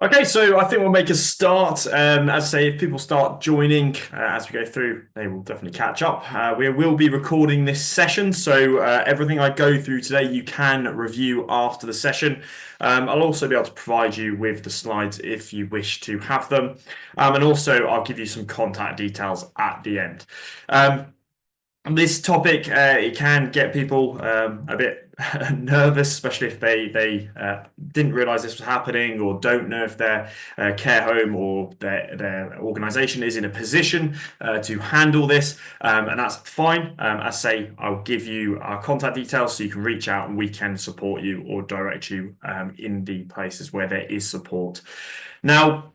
Okay, so I think we'll make a start. As I say, if people start joining as we go through, they will definitely catch up. We will be recording this session, so everything I go through today you can review after the session. I'll also be able to provide you with the slides if you wish to have them. And also I'll give you some contact details at the end. This topic it can get people a bit nervous, especially if they didn't realize this was happening or don't know if their care home or their organization is in a position to handle this, and that's fine. As I say, I'll give you our contact details so you can reach out and we can support you or direct you in the places where there is support. Now,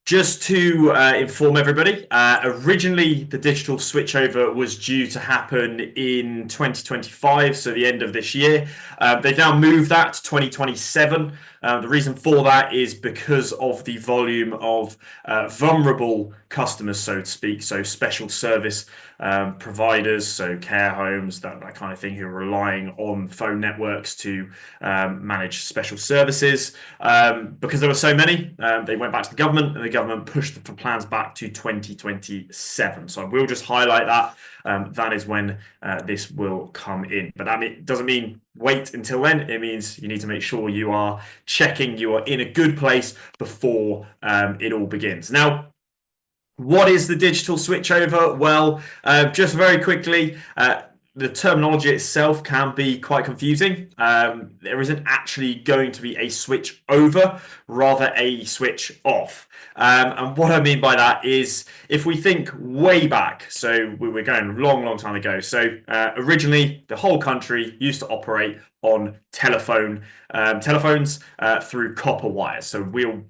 just to inform everybody, originally the digital switchover was due to happen in 2025, so the end of this year. They've now moved that to 2027. The reason for that is because of the volume of vulnerable customers, so to speak, so special service providers, so care homes, that kind of thing, who are relying on phone networks to manage special services. Because there were so many, they went back to the government, and the government pushed the plans back to 2027. So I will just highlight that. That is when this will come in. But that doesn't mean wait until then. It means you need to make sure you are checking you are in a good place before it all begins. Now, what is the digital switchover? Well, just very quickly, the terminology itself can be quite confusing. There isn't actually going to be a switch over, rather a switch off. And what I mean by that is if we think way back, so we were going a long, long time ago. So originally, the whole country used to operate on telephones through copper wires. So we'll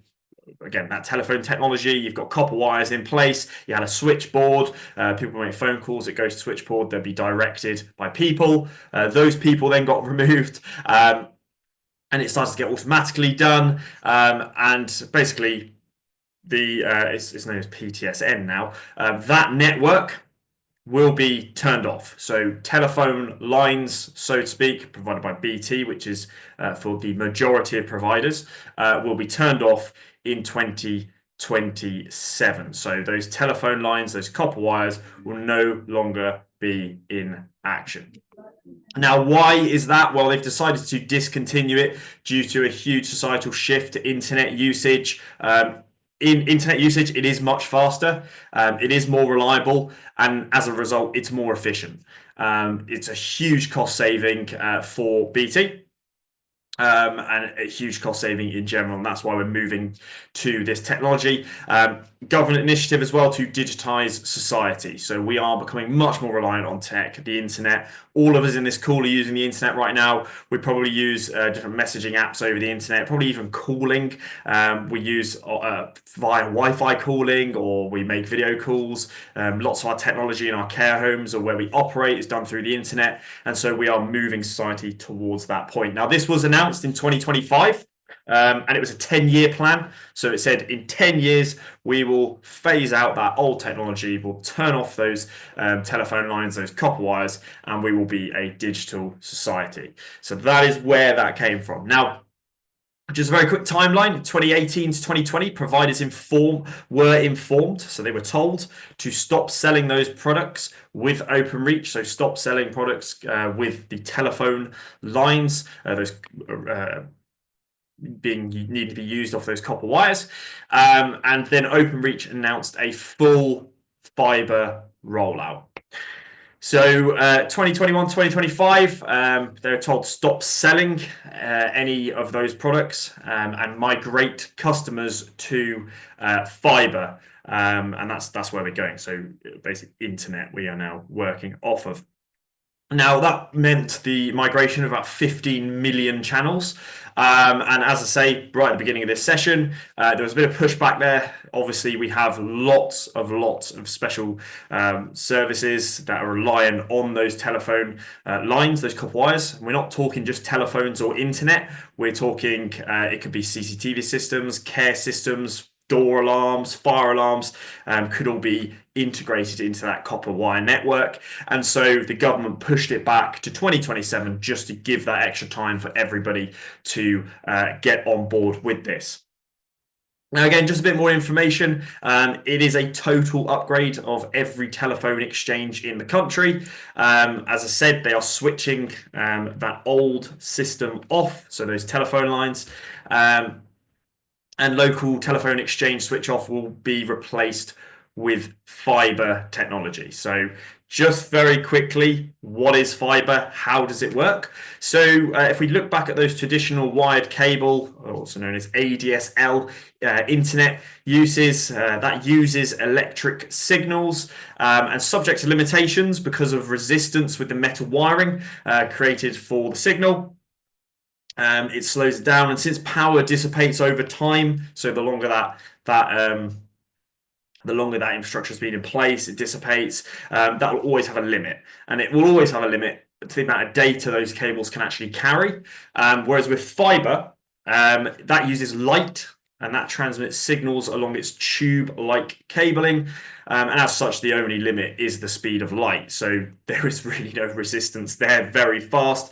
again, that telephone technology, you've got copper wires in place, you had a switchboard, people make phone calls, it goes to switchboard, they'll be directed by people. Those people then got removed, and it started to get automatically done. And basically, it's known as PTSN now. That network will be turned off. So telephone lines, so to speak, provided by BT, which is for the majority of providers, will be turned off in 2027. So those telephone lines, those copper wires, will no longer be in action. Now, why is that? Well, they've decided to discontinue it due to a huge societal shift to internet usage. In internet usage, it is much faster, it is more reliable, and as a result, it's more efficient. It's a huge cost saving for BT. And a huge cost saving in general, and that's why we're moving to this technology. Government initiative as well to digitize society. So we are becoming much more reliant on tech, the internet. All of us in this call are using the internet right now. We probably use different messaging apps over the internet, probably even calling. We use via Wi-Fi calling, or we make video calls. Lots of our technology in our care homes or where we operate is done through the internet, and so we are moving society towards that point. Now, this was announced in 2025. And it was a 10-year plan. So it said in 10 years, we will phase out that old technology, we'll turn off those telephone lines, those copper wires, and we will be a digital society. So that is where that came from. Now, just a very quick timeline, 2018 to 2020, providers were informed, so they were told to stop selling those products with OpenReach, so stop selling products with the telephone lines, those need to be used off those copper wires. And then OpenReach announced a full fiber rollout. So 2021, 2025, they're told to stop selling any of those products and migrate customers to fiber. And that's where we're going. So basically internet we are now working off of. Now, that meant the migration of about 15 million channels. And as I say, right at the beginning of this session, there was a bit of pushback there. Obviously, we have lots of special services that are reliant on those telephone lines, those copper wires. We're not talking just telephones or internet. We're talking, it could be CCTV systems, care systems, door alarms, fire alarms, could all be integrated into that copper wire network. And so the government pushed it back to 2027 just to give that extra time for everybody to get on board with this. Now, again, just a bit more information. It is a total upgrade of every telephone exchange in the country. As I said, they are switching that old system off, so those telephone lines. Um, and local telephone exchange switch off will be replaced with fiber technology. So just very quickly, what is fiber? How does it work? So if we look back at those traditional wired cable, also known as ADSL, internet uses, that uses electric signals and subject to limitations because of resistance with the metal wiring created for the signal. It slows it down, and since power dissipates over time, so the longer that infrastructure has been in place, it dissipates. That will always have a limit, and it will always have a limit to the amount of data those cables can actually carry. Whereas with fiber, that uses light, and that transmits signals along its tube-like cabling. And as such, the only limit is the speed of light. So there is really no resistance there, very fast.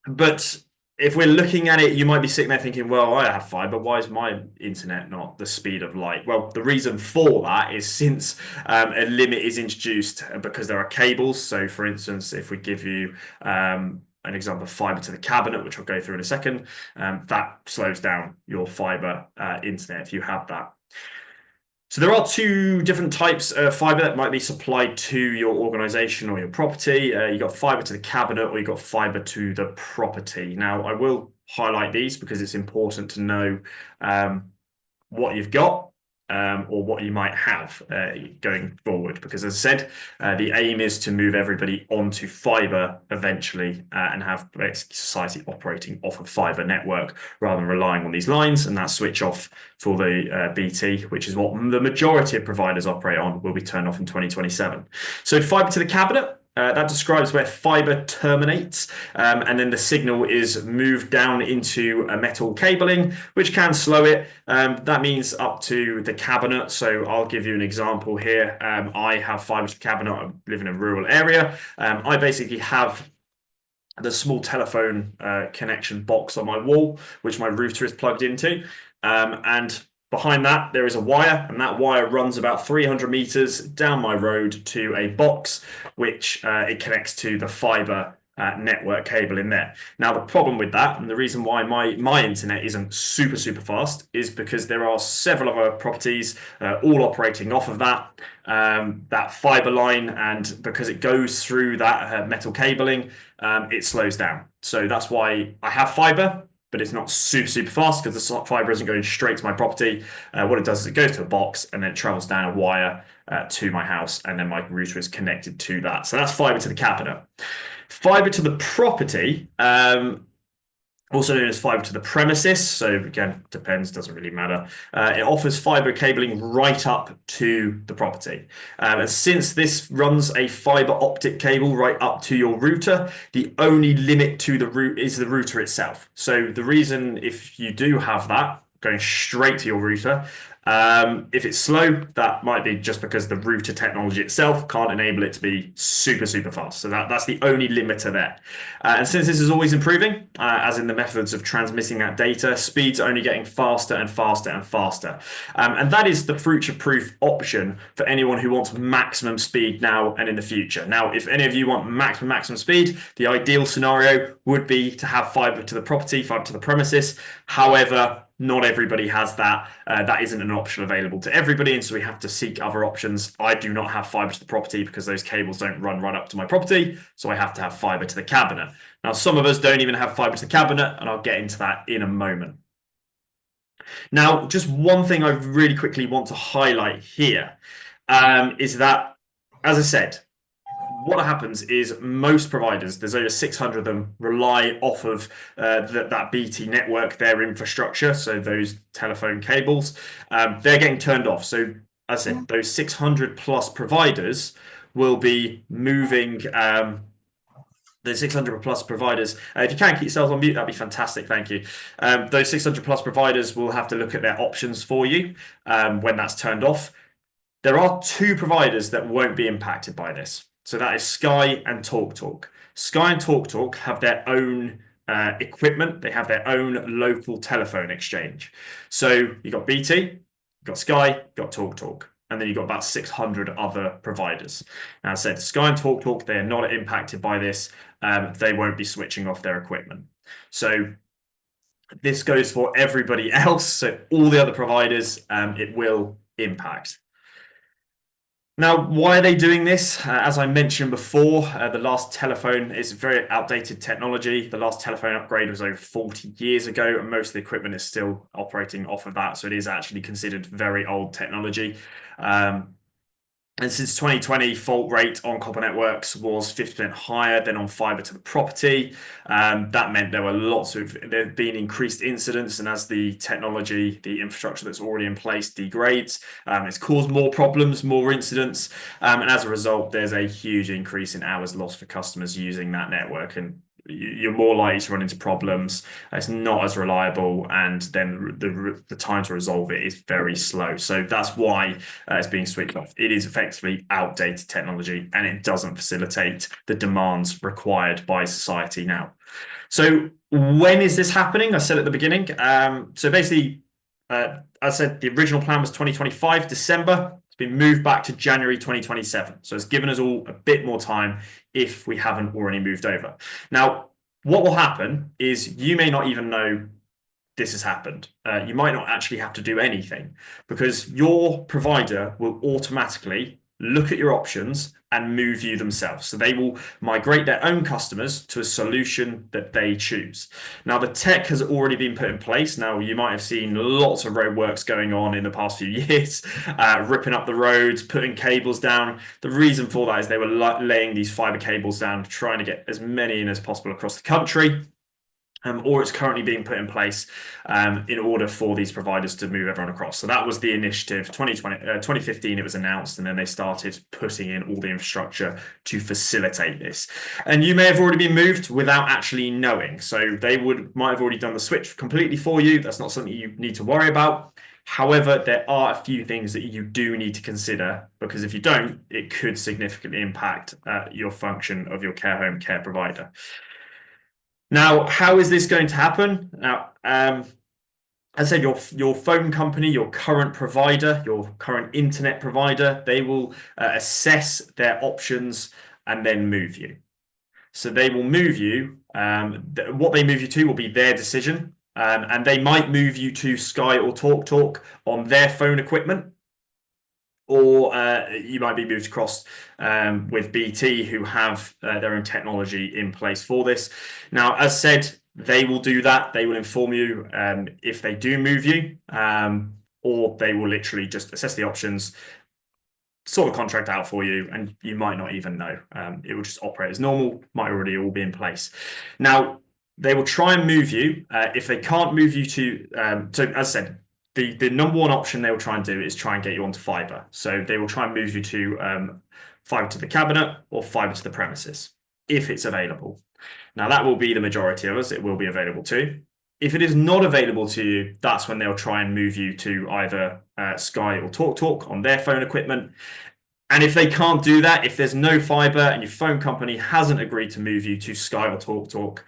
But if we're looking at it, you might be sitting there thinking, well, I have fiber. Why is my internet not the speed of light? Well, the reason for that is since a limit is introduced because there are cables. So, for instance, if we give you an example of fiber to the cabinet, which I'll go through in a second, that slows down your fiber internet if you have that. So there are two different types of fiber that might be supplied to your organization or your property. You've got fiber to the cabinet or you've got fiber to the property. Now, I will highlight these because it's important to know what you've got or what you might have going forward. Because as I said, the aim is to move everybody onto fiber eventually and have society operating off a fiber network rather than relying on these lines, and that switch off for the BT, which is what the majority of providers operate on, will be turned off in 2027. So fiber to the cabinet. That describes where fiber terminates, and then the signal is moved down into a metal cabling, which can slow it. That means up to the cabinet. So I'll give you an example here. I have fiber to the cabinet. I live in a rural area. I basically have the small telephone connection box on my wall, which my router is plugged into. And behind that, there is a wire, and that wire runs about 300 meters down my road to a box, which it connects to the fiber network cable in there. Now, the problem with that, and the reason why my internet isn't super fast, is because there are several other properties all operating off of that fiber line, and because it goes through that metal cabling, it slows down. So that's why I have fiber, but it's not super fast because the fiber isn't going straight to my property. What it does is it goes to a box and then it travels down a wire to my house, and then my router is connected to that. So that's fiber to the cabinet. Fiber to the property, also known as fiber to the premises. So again, depends, doesn't really matter. It offers fiber cabling right up to the property. And since this runs a fiber optic cable right up to your router, the only limit to the route is the router itself. So the reason if you do have that going straight to your router, if it's slow, that might be just because the router technology itself can't enable it to be super fast. So that's the only limiter there. And since this is always improving, as in the methods of transmitting that data, speeds are only getting faster and faster and faster. And that is the future-proof option for anyone who wants maximum speed now and in the future. Now, if any of you want maximum speed, the ideal scenario would be to have fiber to the property, fiber to the premises. However, not everybody has that. That isn't an option available to everybody, and so we have to seek other options. I do not have fiber to the property because those cables don't run right up to my property, so I have to have fiber to the cabinet. Now, some of us don't even have fiber to the cabinet, and I'll get into that in a moment. Now, just one thing I really quickly want to highlight here is that, as I said, what happens is most providers, there's over 600 of them, rely off of that BT network, their infrastructure, so those telephone cables. They're getting turned off. So as I said, those 600 plus providers will be moving the 600 plus providers. If you can keep yourselves on mute, that'd be fantastic. Thank you. Those 600 plus providers will have to look at their options for you when that's turned off. There are two providers that won't be impacted by this. So that is Sky and TalkTalk. Sky and TalkTalk have their own equipment, they have their own local telephone exchange. So you've got BT, you've got Sky, you've got TalkTalk, and then you've got about 600 other providers. Now, as I said, Sky and TalkTalk, they're not impacted by this. They won't be switching off their equipment. So this goes for everybody else. So all the other providers, it will impact. Now, why are they doing this? As I mentioned before, the last telephone is very outdated technology. The last telephone upgrade was over 40 years ago, and most of the equipment is still operating off of that. So it is actually considered very old technology. And since 2020, fault rate on copper networks was 50% higher than on fiber to the property. That meant there have been increased incidents, and as the technology, the infrastructure that's already in place degrades, it's caused more problems, more incidents, and as a result, there's a huge increase in hours lost for customers using that network, and you're more likely to run into problems. It's not as reliable, and then the time to resolve it is very slow. So that's why it's being switched off. It is effectively outdated technology, and it doesn't facilitate the demands required by society now. So when is this happening? I said at the beginning. So basically, I said the original plan was 2025 December. It's been moved back to January 2027. So it's given us all a bit more time if we haven't already moved over. Now, what will happen is you may not even know this has happened. You might not actually have to do anything because your provider will automatically look at your options and move you themselves. So they will migrate their own customers to a solution that they choose. Now, the tech has already been put in place. Now, you might have seen lots of roadworks going on in the past few years, ripping up the roads, putting cables down. The reason for that is they were laying these fiber cables down, trying to get as many in as possible across the country. Or it's currently being put in place in order for these providers to move everyone across. So that was the initiative. 2015, it was announced, and then they started putting in all the infrastructure to facilitate this. And you may have already been moved without actually knowing. So they might have already done the switch completely for you. That's not something you need to worry about. However, there are a few things that you do need to consider, because if you don't, it could significantly impact your function of your care home care provider. Now, how is this going to happen? Now, as I said, your phone company, your current provider, your current internet provider, they will assess their options and then move you. So they will move you. What they move you to will be their decision, and they might move you to Sky or TalkTalk on their phone equipment. Or you might be moved across with BT, who have their own technology in place for this. Now, as said, they will do that. They will inform you if they do move you, or they will literally just assess the options, sort the contract out for you, and you might not even know. It will just operate as normal, might already all be in place. Now, they will try and move you. If they can't move you to, so as I said, the number one option they will try and do is try and get you onto fiber. So they will try and move you to fiber to the cabinet or fiber to the premises, if it's available. Now, that will be the majority of us. It will be available too. If it is not available to you, that's when they'll try and move you to either Sky or TalkTalk on their phone equipment. And if they can't do that, if there's no fiber and your phone company hasn't agreed to move you to Sky or TalkTalk,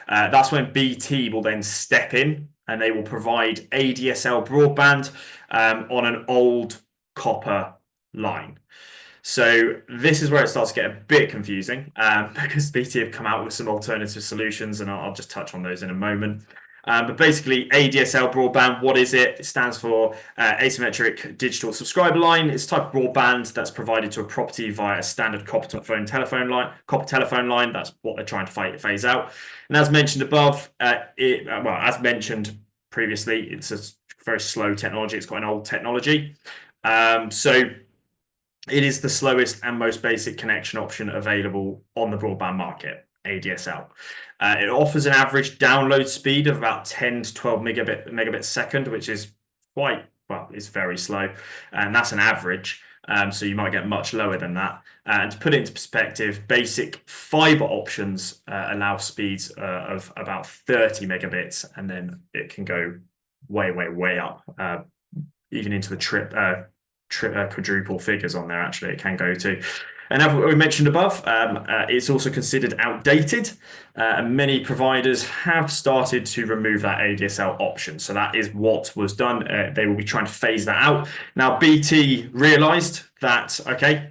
that's when BT will then step in, and they will provide ADSL broadband on an old copper line. So this is where it starts to get a bit confusing because BT have come out with some alternative solutions, and I'll just touch on those in a moment. But basically, ADSL broadband, what is it? It stands for asymmetric digital subscriber line. It's a type of broadband that's provided to a property via a standard copper telephone line. That's what they're trying to phase out. And as mentioned above, as mentioned previously, it's a very slow technology. It's quite an old technology. So it is the slowest and most basic connection option available on the broadband market, ADSL. It offers an average download speed of about 10 to 12 megabits second, which is it's very slow. And that's an average. So you might get much lower than that. And to put it into perspective, basic fiber options allow speeds of about 30 megabits, and then it can go way up, even into the quadruple figures on there, actually, it can go to. And as we mentioned above, it's also considered outdated, and many providers have started to remove that ADSL option. So that is what was done. They will be trying to phase that out. Now, BT realised that, okay,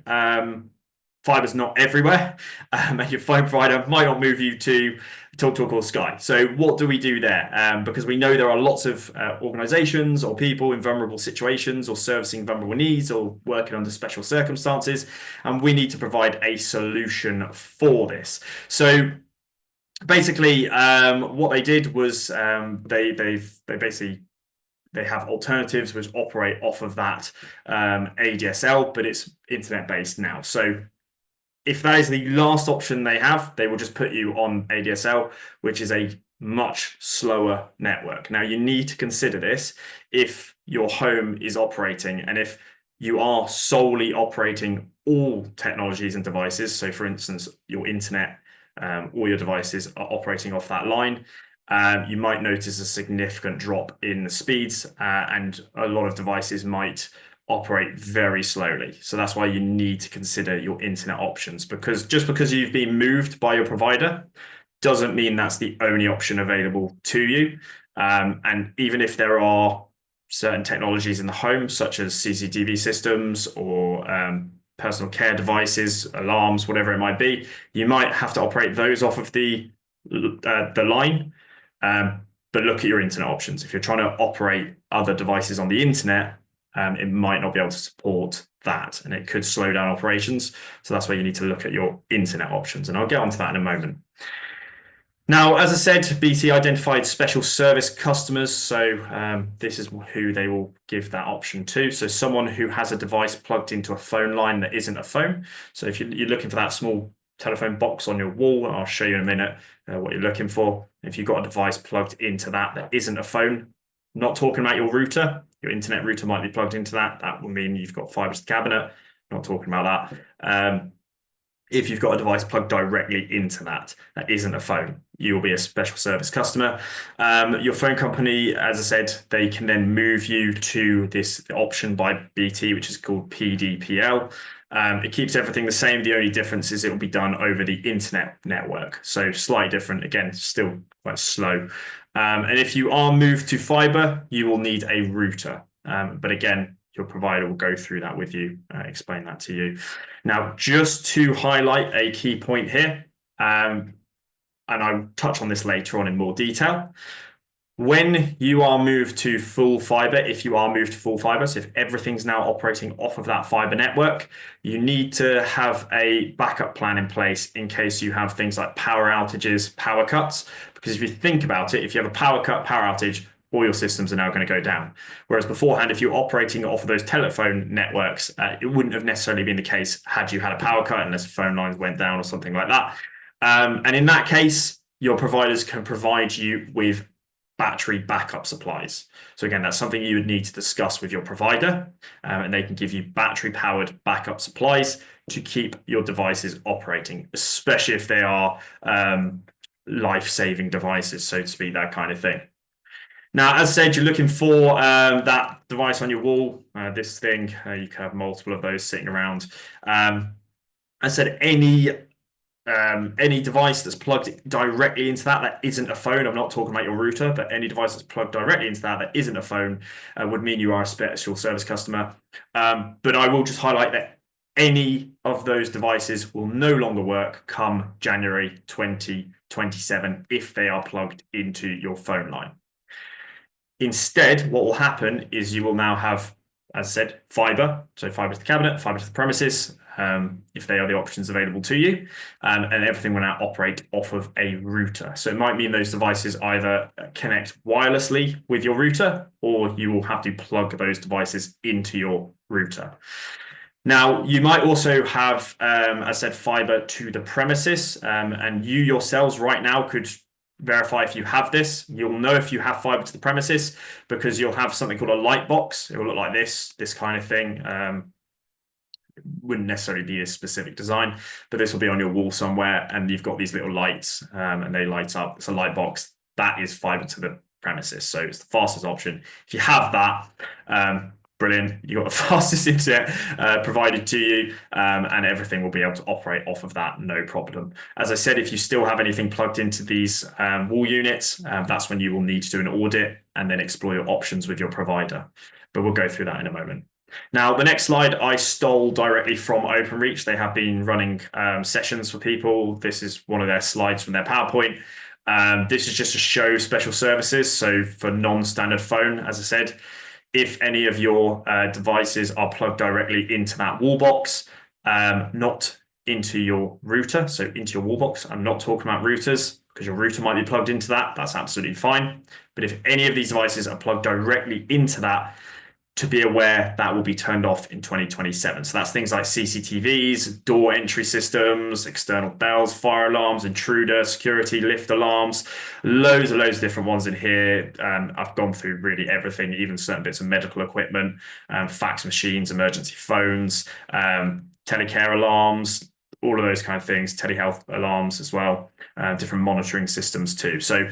fiber's not everywhere, and your phone provider might not move you to TalkTalk or Sky. So what do we do there? Because we know there are lots of organizations or people in vulnerable situations or servicing vulnerable needs or working under special circumstances, and we need to provide a solution for this. So basically, what they did was they have alternatives which operate off of that ADSL, but it's internet based now. So if that is the last option they have, they will just put you on ADSL, which is a much slower network. Now, you need to consider this if your home is operating and if you are solely operating all technologies and devices. So, for instance, your internet, all your devices are operating off that line. You might notice a significant drop in the speeds, and a lot of devices might operate very slowly. So that's why you need to consider your internet options, because just because you've been moved by your provider doesn't mean that's the only option available to you. And even if there are certain technologies in the home, such as CCTV systems or personal care devices, alarms, whatever it might be, you might have to operate those off of the line. But look at your internet options. If you're trying to operate other devices on the internet, it might not be able to support that, and it could slow down operations. So that's why you need to look at your internet options, and I'll get onto that in a moment. Now, as I said, BT identified special service customers. So this is who they will give that option to. So someone who has a device plugged into a phone line that isn't a phone. So if you're looking for that small telephone box on your wall, I'll show you in a minute what you're looking for. If you've got a device plugged into that isn't a phone, not talking about your router, your internet router might be plugged into that. That will mean you've got fiber to the cabinet, not talking about that. If you've got a device plugged directly into that isn't a phone, you will be a special service customer. Your phone company, as I said, they can then move you to this option by BT, which is called PDPL. It keeps everything the same. The only difference is it will be done over the internet network. So slightly different, again, still quite slow. And if you are moved to fiber, you will need a router. But again, your provider will go through that with you, explain that to you. Now, just to highlight a key point here, and I'll touch on this later on in more detail. When you are moved to full fiber, if you are moved to full fiber, so if everything's now operating off of that fiber network, you need to have a backup plan in place in case you have things like power outages, power cuts. Because if you think about it, if you have a power cut, power outage, all your systems are now going to go down. Whereas beforehand, if you're operating off of those telephone networks, it wouldn't have necessarily been the case had you had a power cut unless phone lines went down or something like that. And in that case, your providers can provide you with battery backup supplies. So again, that's something you would need to discuss with your provider, and they can give you battery powered backup supplies to keep your devices operating, especially if they are life-saving devices, so to speak, that kind of thing. Now, as I said, you're looking for that device on your wall, this thing, you can have multiple of those sitting around. As I said, any device that's plugged directly into that isn't a phone. I'm not talking about your router, but any device that's plugged directly into that isn't a phone would mean you are a special service customer. But I will just highlight that any of those devices will no longer work come January 2027 if they are plugged into your phone line. Instead, what will happen is you will now have, as I said, fiber. So fiber to the cabinet, fiber to the premises, if they are the options available to you, and everything will now operate off of a router. So it might mean those devices either connect wirelessly with your router, or you will have to plug those devices into your router. Now, you might also have, as I said, fiber to the premises, and you yourselves right now could verify if you have this. You'll know if you have fiber to the premises because you'll have something called a light box. It will look like this kind of thing. It wouldn't necessarily be a specific design, but this will be on your wall somewhere, and you've got these little lights, and they light up. It's a light box. That is fiber to the premises, so it's the fastest option. If you have that, brilliant. You got the fastest internet provided to you, and everything will be able to operate off of that, no problem. As I said, if you still have anything plugged into these wall units, that's when you will need to do an audit and then explore your options with your provider. But we'll go through that in a moment. Now, the next slide I stole directly from OpenReach. They have been running sessions for people. This is one of their slides from their PowerPoint. This is just to show special services. So for non-standard phone, as I said, if any of your devices are plugged directly into that wall box, not into your router, so into your wall box. I'm not talking about routers because your router might be plugged into that. That's absolutely fine. But if any of these devices are plugged directly into that, to be aware that will be turned off in 2027. So that's things like CCTVs, door entry systems, external bells, fire alarms, intruder, security, lift alarms, loads of different ones in here. I've gone through really everything, even certain bits of medical equipment, fax machines, emergency phones, telecare alarms, all of those kind of things, telehealth alarms as well, different monitoring systems too. So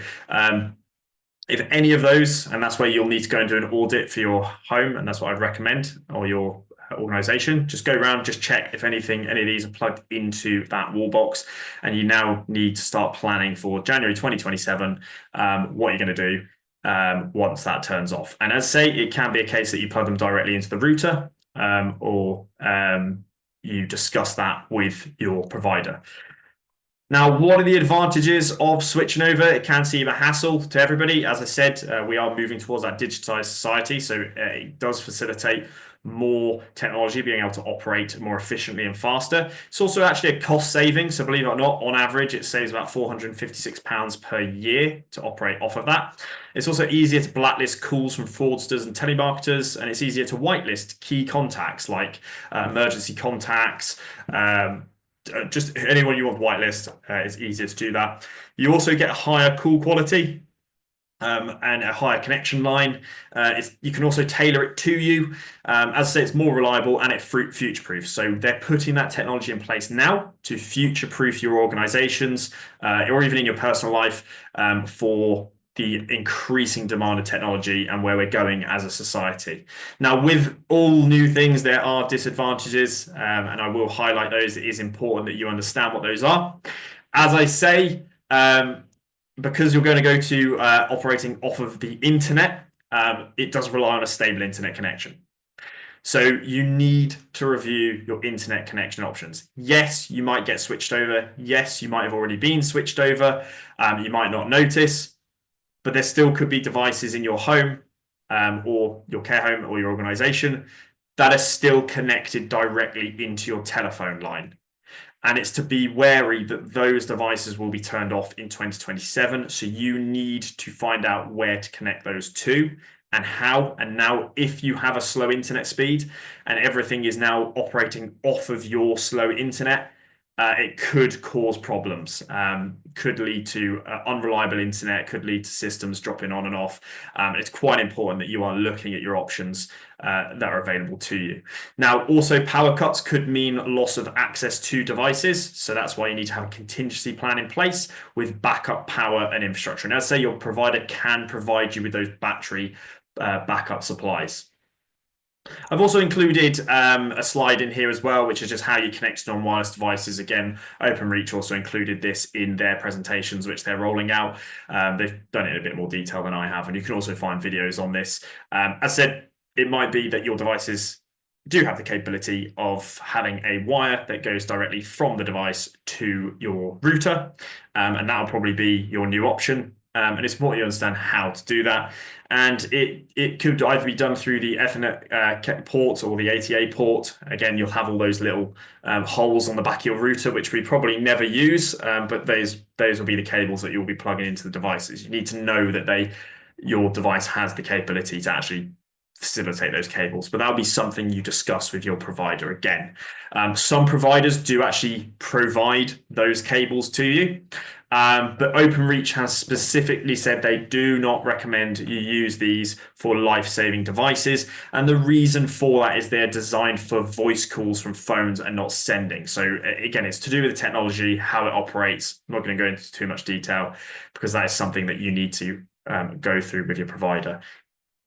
if any of those, and that's where you'll need to go and do an audit for your home, and that's what I'd recommend, or your organization, just go around, just check if any of these are plugged into that wall box, and you now need to start planning for January 2027, what you're going to do once that turns off. And as I say, it can be a case that you plug them directly into the router, or you discuss that with your provider. Now, what are the advantages of switching over? It can seem a hassle to everybody. As I said, we are moving towards that digitized society, so it does facilitate more technology being able to operate more efficiently and faster. It's also actually a cost saving. So believe it or not, on average, it saves about £456 per year to operate off of that. It's also easier to blacklist calls from fraudsters and telemarketers, and it's easier to whitelist key contacts like emergency contacts, just anyone you want to whitelist, it's easier to do that. You also get a higher call quality and a higher connection line. You can also tailor it to you. As I say, it's more reliable and it's future-proof. So they're putting that technology in place now to future-proof your organizations or even in your personal life for the increasing demand of technology and where we're going as a society. Now, with all new things, there are disadvantages, and I will highlight those. It is important that you understand what those are. As I say, because you're going to go to operating off of the internet, it does rely on a stable internet connection. So you need to review your internet connection options. Yes, you might get switched over. Yes, you might have already been switched over. You might not notice. But there still could be devices in your home or your care home or your organization that are still connected directly into your telephone line. And it's to be wary that those devices will be turned off in 2027. So you need to find out where to connect those to and how. And now, if you have a slow internet speed and everything is now operating off of your slow internet, it could cause problems, could lead to unreliable internet, could lead to systems dropping on and off. It's quite important that you are looking at your options that are available to you. Now, also power cuts could mean loss of access to devices. So that's why you need to have a contingency plan in place with backup power and infrastructure. And as I say, your provider can provide you with those battery backup supplies. I've also included a slide in here as well, which is just how you connect to non-wireless devices. Again, OpenReach also included this in their presentations, which they're rolling out. They've done it in a bit more detail than I have, and you can also find videos on this. As I said, it might be that your devices do have the capability of having a wire that goes directly from the device to your router, and that'll probably be your new option. And it's important you understand how to do that. And it could either be done through the Ethernet port or the ATA port. Again, you'll have all those little holes on the back of your router, which we probably never use, but those will be the cables that you'll be plugging into the devices. You need to know that your device has the capability to actually facilitate those cables, but that'll be something you discuss with your provider again. Some providers do actually provide those cables to you. But OpenReach has specifically said they do not recommend you use these for life-saving devices. And the reason for that is they're designed for voice calls from phones and not sending. So again, it's to do with the technology, how it operates. I'm not going to go into too much detail because that is something that you need to go through with your provider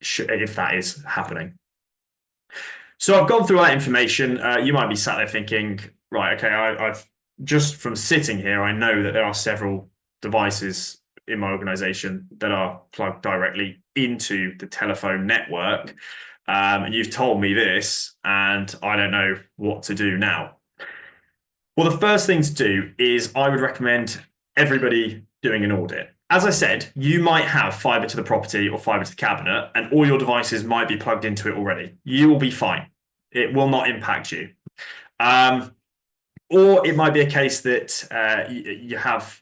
if that is happening. So I've gone through all that information. You might be sat there thinking, right, okay, I've just from sitting here, I know that there are several devices in my organization that are plugged directly into the telephone network. And you've told me this, and I don't know what to do now. Well, the first thing to do is I would recommend everybody doing an audit. As I said, you might have fiber to the property or fiber to the cabinet, and all your devices might be plugged into it already. You will be fine. It will not impact you. Um, or it might be a case that you have,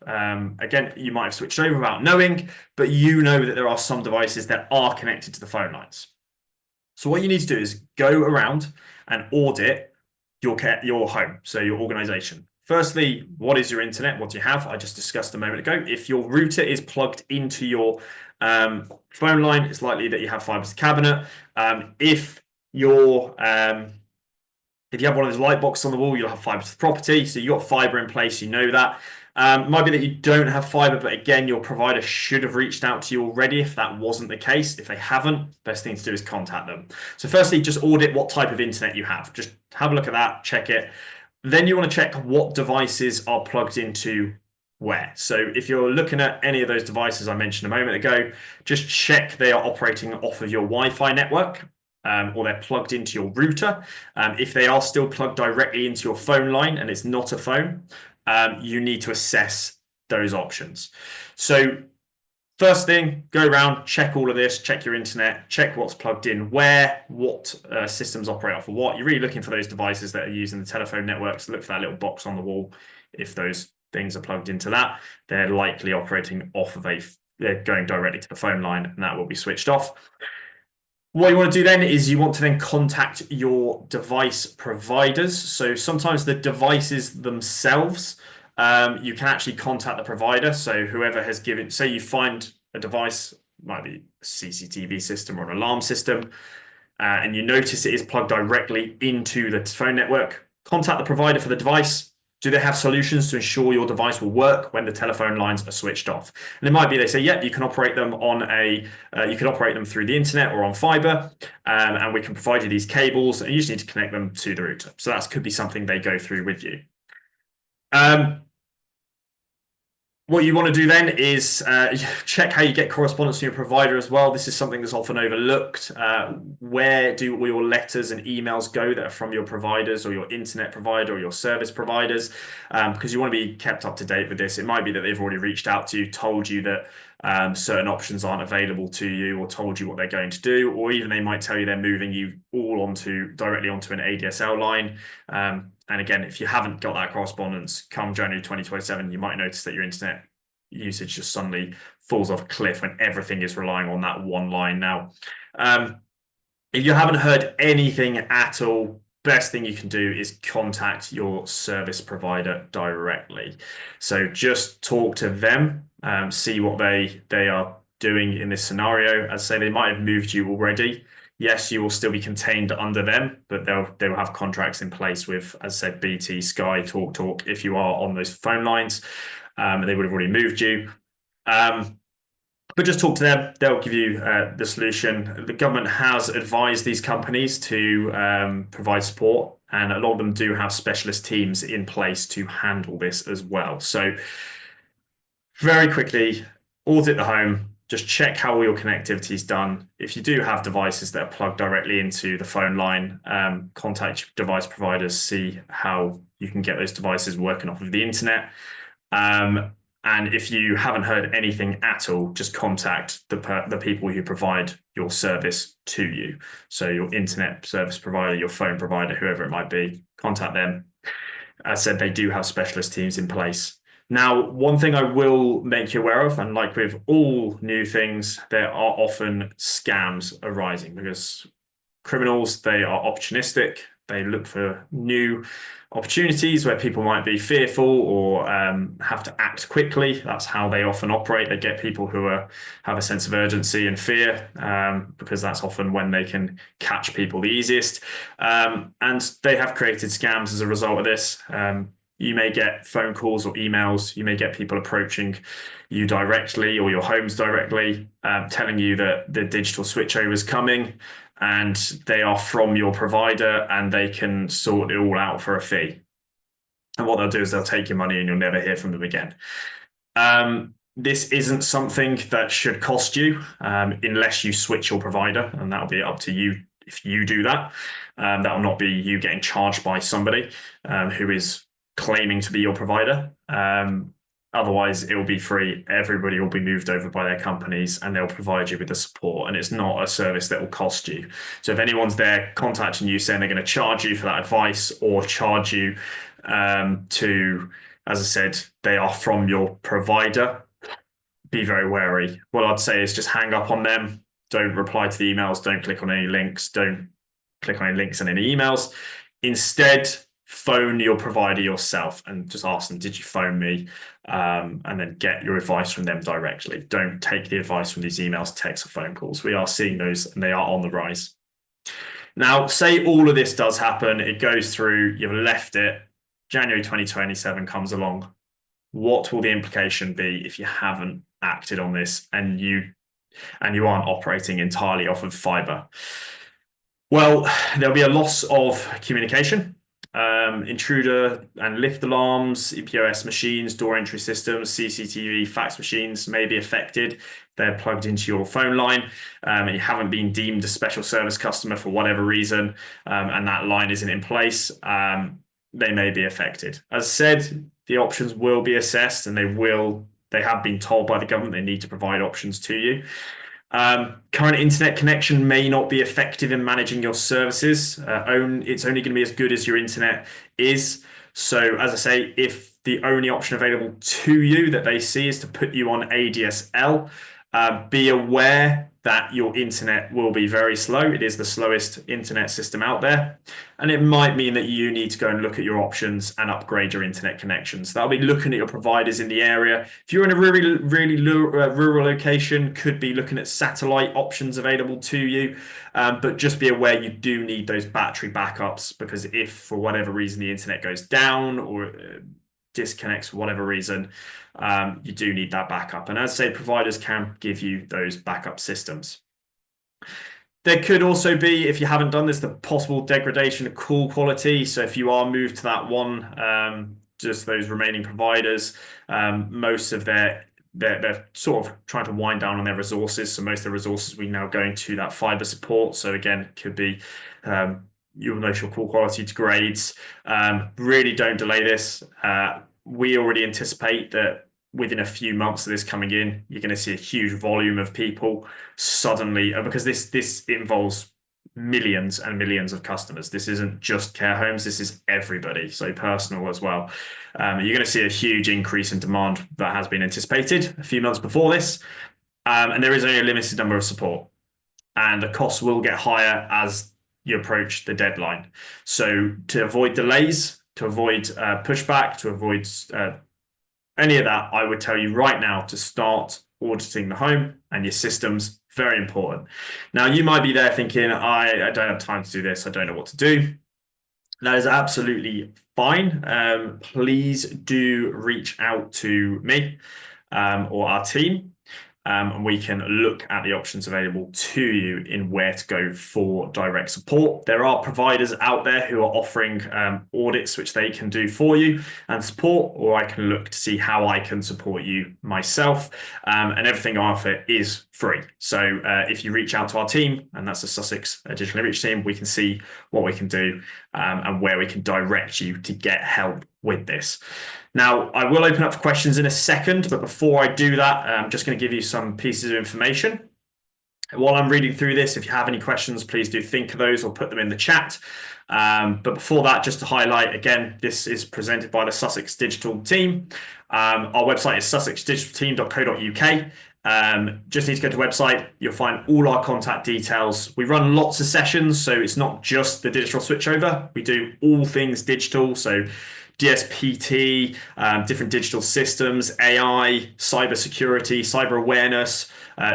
again, you might have switched over without knowing, but you know that there are some devices that are connected to the phone lines. So what you need to do is go around and audit your home, so your organization. Firstly, what is your internet? What do you have? I just discussed a moment ago. If your router is plugged into your phone line, it's likely that you have fiber to the cabinet. If your if you have one of those light boxes on the wall, you'll have fiber to the property. So you've got fiber in place, you know that. Might be that you don't have fiber, but again, your provider should have reached out to you already if that wasn't the case. If they haven't, best thing to do is contact them. So firstly, just audit what type of internet you have. Just have a look at that, check it. Then you want to check what devices are plugged into where. So if you're looking at any of those devices I mentioned a moment ago, just check they are operating off of your Wi-Fi network. Or they're plugged into your router. If they are still plugged directly into your phone line and it's not a phone, you need to assess those options. So first thing, go around, check all of this, check your internet, check what's plugged in where, what systems operate off of what. You're really looking for those devices that are using the telephone network. So look for that little box on the wall. If those things are plugged into that, they're likely operating off of they're going directly to the phone line, and that will be switched off. What you want to do then is you want to then contact your device providers. So sometimes the devices themselves, you can actually contact the provider. So whoever has given, say you find a device, might be a CCTV system or an alarm system, and you notice it is plugged directly into the phone network, contact the provider for the device. Do they have solutions to ensure your device will work when the telephone lines are switched off? And it might be they say, yep, you can operate them you can operate them through the internet or on fiber, and we can provide you these cables, and you just need to connect them to the router. So that could be something they go through with you. What you want to do then is check how you get correspondence from your provider as well. This is something that's often overlooked. Where do all your letters and emails go that are from your providers or your internet provider or your service providers? Because you want to be kept up to date with this. It might be that they've already reached out to you, told you that certain options aren't available to you, or told you what they're going to do, or even they might tell you they're moving you all directly onto an ADSL line. And again, if you haven't got that correspondence, come January 2027, you might notice that your internet usage just suddenly falls off a cliff when everything is relying on that one line now. If you haven't heard anything at all, best thing you can do is contact your service provider directly. So just talk to them, see what they are doing in this scenario. As I say, they might have moved you already. Yes, you will still be contained under them, but they will have contracts in place with, as I said, BT, Sky, TalkTalk. If you are on those phone lines, they would have already moved you. But just talk to them. They'll give you the solution. The government has advised these companies to provide support, and a lot of them do have specialist teams in place to handle this as well. So very quickly, audit the home. Just check how all your connectivity is done. If you do have devices that are plugged directly into the phone line, contact your device providers, see how you can get those devices working off of the internet. And if you haven't heard anything at all, just contact the people who provide your service to you. So your internet service provider, your phone provider, whoever it might be, contact them. As I said, they do have specialist teams in place. Now, one thing I will make you aware of, and like with all new things, there are often scams arising because criminals, they are opportunistic. They look for new opportunities where people might be fearful or have to act quickly. That's how they often operate. They get people who have a sense of urgency and fear because that's often when they can catch people the easiest. And they have created scams as a result of this. You may get phone calls or emails. You may get people approaching you directly or your homes directly, telling you that the digital switchover is coming. and they are from your provider, and they can sort it all out for a fee. And what they'll do is they'll take your money and you'll never hear from them again. This isn't something that should cost you unless you switch your provider, and that'll be up to you if you do that. That will not be you getting charged by somebody who is claiming to be your provider. Otherwise, it will be free. Everybody will be moved over by their companies and they'll provide you with the support. And it's not a service that will cost you. So if anyone's there contacting you saying they're going to charge you for that advice or charge you to, as I said, they are from your provider, be very wary. What I'd say is just hang up on them. Don't reply to the emails. Don't click on any links. Don't click on any links and any emails. Instead, phone your provider yourself and just ask them, did you phone me? And then get your advice from them directly. Don't take the advice from these emails, texts, or phone calls. We are seeing those and they are on the rise. Now, say all of this does happen, it goes through, you've left it, January 2027 comes along. What will the implication be if you haven't acted on this and you aren't operating entirely off of fiber? Well, there'll be a loss of communication. Intruder and lift alarms, EPOS machines, door entry systems, CCTV, fax machines may be affected. They're plugged into your phone line and you haven't been deemed a special service customer for whatever reason, and that line isn't in place. They may be affected. As I said, the options will be assessed and they have been told by the government they need to provide options to you. Current internet connection may not be effective in managing your services. It's only going to be as good as your internet is. So as I say, if the only option available to you that they see is to put you on ADSL, be aware that your internet will be very slow. It is the slowest internet system out there. And it might mean that you need to go and look at your options and upgrade your internet connections. That'll be looking at your providers in the area. If you're in a really rural location, could be looking at satellite options available to you. But just be aware you do need those battery backups, because if for whatever reason the internet goes down or disconnects for whatever reason, you do need that backup. And as I say, providers can give you those backup systems. There could also be, if you haven't done this, the possible degradation of call quality. So if you are moved to that one, just those remaining providers, most of they're sort of trying to wind down on their resources. So most of the resources we now going to that fiber support. So again, it could be you'll notice your call quality degrades. Really don't delay this. We already anticipate that within a few months of this coming in, you're going to see a huge volume of people suddenly, because this involves millions and millions of customers. This isn't just care homes, this is everybody, so personal as well. You're going to see a huge increase in demand that has been anticipated a few months before this, and there is only a limited number of support, and the costs will get higher as you approach the deadline. So to avoid delays, to avoid pushback, to avoid any of that, I would tell you right now to start auditing the home and your systems. Very important. Now, you might be there thinking, I don't have time to do this. I don't know what to do. That is absolutely fine. Please do reach out to me or our team. And we can look at the options available to you in where to go for direct support. There are providers out there who are offering audits which they can do for you and support, or I can look to see how I can support you myself. And everything I offer is free. So if you reach out to our team, and that's the Sussex Digital Reach team, we can see what we can do and where we can direct you to get help with this. Now, I will open up for questions in a second, but before I do that, I'm just going to give you some pieces of information. While I'm reading through this, if you have any questions, please do think of those or put them in the chat. But before that, just to highlight, again, this is presented by the Sussex Digital team. Our website is sussexdigitalteam.co.uk. Just need to go to the website. You'll find all our contact details. We run lots of sessions, so it's not just the digital switchover. We do all things digital, so DSPT, different digital systems, AI, cybersecurity, cyber awareness,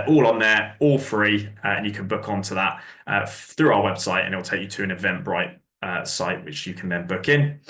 all on there, all free. And you can book onto that through our website, and it'll take you to an Eventbrite site, which you can then book in.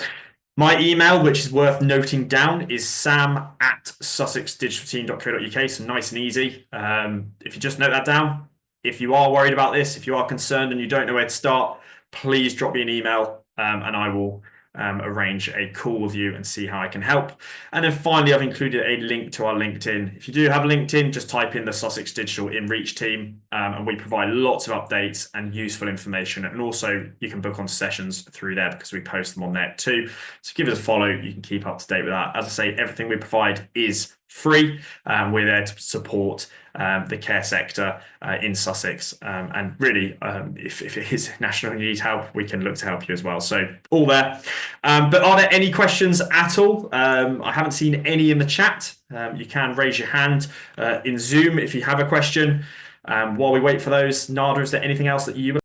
My email, which is worth noting down, is sam@sussexdigitalteam.co.uk. So nice and easy. If you just note that down, if you are worried about this, if you are concerned and you don't know where to start, please drop me an email and I will arrange a call with you and see how I can help. And then finally, I've included a link to our LinkedIn. If you do have LinkedIn, just type in the Sussex Digital InReach team, and we provide lots of updates and useful information. And also, you can book on sessions through there because we post them on there too. So give us a follow. You can keep up to date with that. As I say, everything we provide is free. We're there to support the care sector in Sussex. And really, if it is national and you need help, we can look to help you as well. So all there. But are there any questions at all? I haven't seen any in the chat. You can raise your hand in Zoom if you have a question. While we wait for those, Nada, is there anything else that you